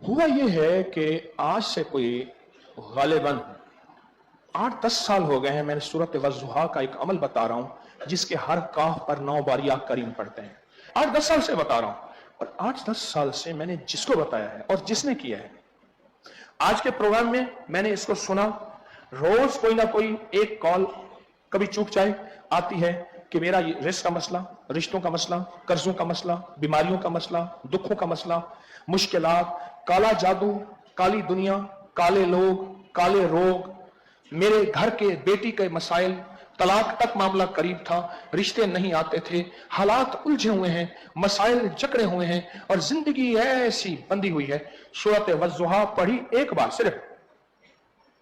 हुआ ये है कि आज से कोई गालिबन 8-10 साल हो गए हैं मैंने सूरत वज़्ज़ुहा का एक अमल बता रहा हूं जिसके हर काफ पर 9 बार या करीम पढ़ते हैं। 8-10 साल से बता रहा हूं और 8-10 साल से मैंने जिसको बताया है और जिसने किया है, आज के प्रोग्राम में मैंने इसको सुना। रोज कोई ना कोई एक कॉल कभी चूक जाए आती है कि मेरा ये रिस्क का मसला, रिश्तों का मसला, कर्जों का मसला, बीमारियों का मसला, दुखों का मसला, मुश्किलात, काला जादू, काली दुनिया, काले लोग, काले रोग, मेरे घर के बेटी के मसाइल, तलाक तक मामला करीब था, रिश्ते नहीं आते थे, हालात उलझे हुए हैं, मसाइल जकड़े हुए हैं और जिंदगी ऐसी बंधी हुई है। सूरत वज़्ज़ुहा पढ़ी एक बार, सिर्फ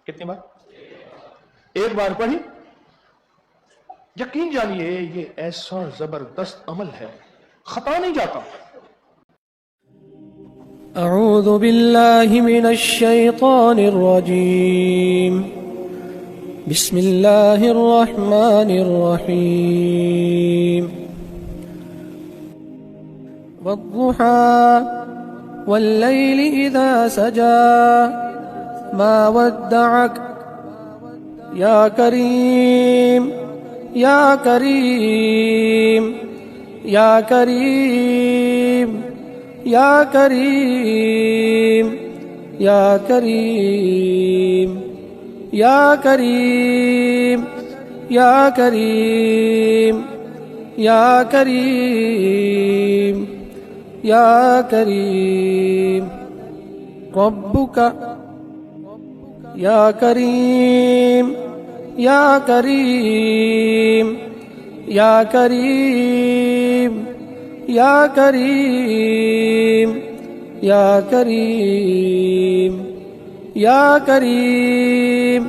कितनी बार? एक बार पढ़ी। यकीन जानिए ये ऐसा जबरदस्त अमल है, खता नहीं जाता। अऊज़ु बिल्लाहि मिनश शैतानिर रजीम। बिस्मिल्लाहिर रहमानिर रहीम। वद्दुहा वल्लैलि इज़ा सजा मा वद्दअक या करीम या करीम या करीम या करीम या करीम या करीम या करीम या करीम या करीम रब्बुका या करीम या करीम या करीम या करीम या करीम या करीम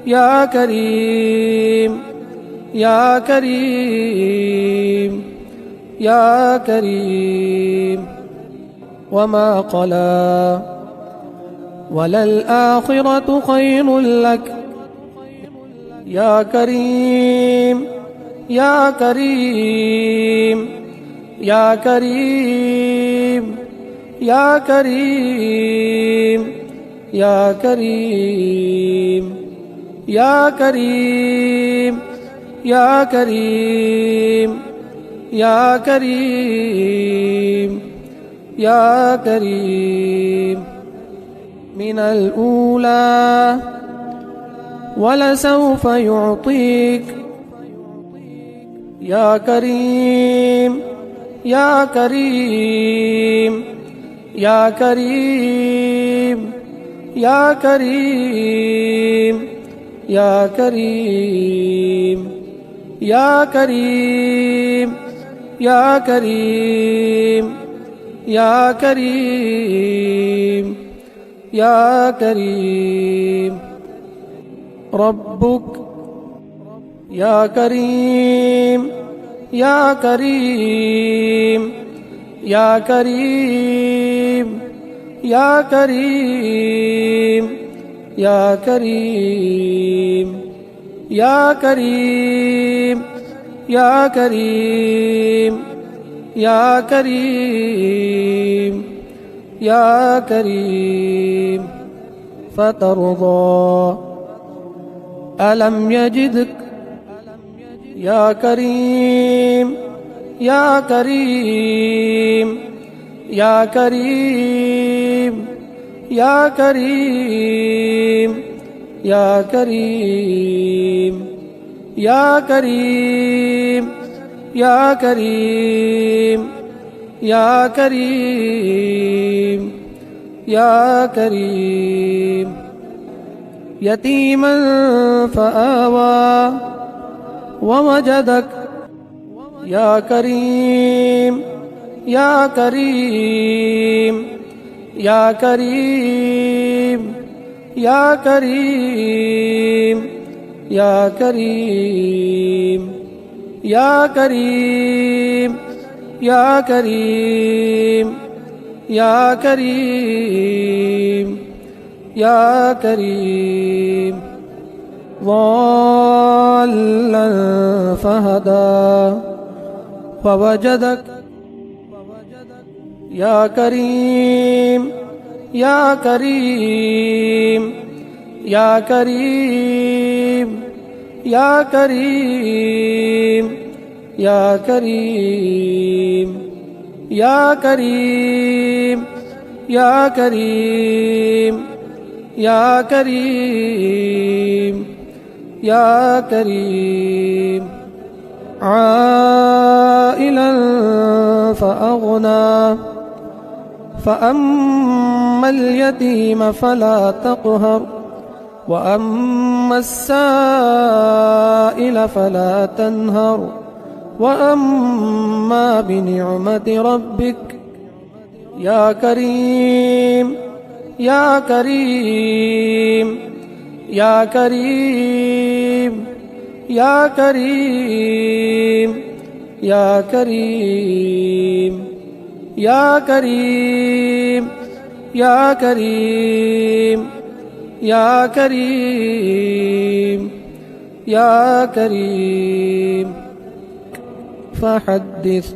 या करीम या करीम या करीम वमा क़ला वलल आखिरतु खैरुल लक या करीम या करीम या करीम या करीम या करीम या करीम या करीम या करीम या करीम मिनल ऊला वलसौफ युअतीक या करीम या करीम या करीम या करीम या करीम या करीम या करीम या करीम या करीम रब्बुक या करीम या करीम या करीम या करीम या करीम या करीम या करीम या करीम या करीम फतरदा अलम यजिदक या करीम या करीम या करीम या करीम या करीम या करीम या करीम या करीम या करीम यतीमन फआवा ववजदक या करीम या करीम या करीम या करीम या करीम या करीम या करीम या करीम या करीम ضالا فهدى فوجدك या करीम या करीम या करीम या करीम या करीम या करीम या करीम या करीम या करीम عائلا فأغنى فأما اليتيم فلا تقهر وأما السائل فلا تنهر وأما بنعمة ربك يا كريم يا كريم يا كريم يا كريم يا كريم يا كريم يا كريم يا كريم يا كريم فحدث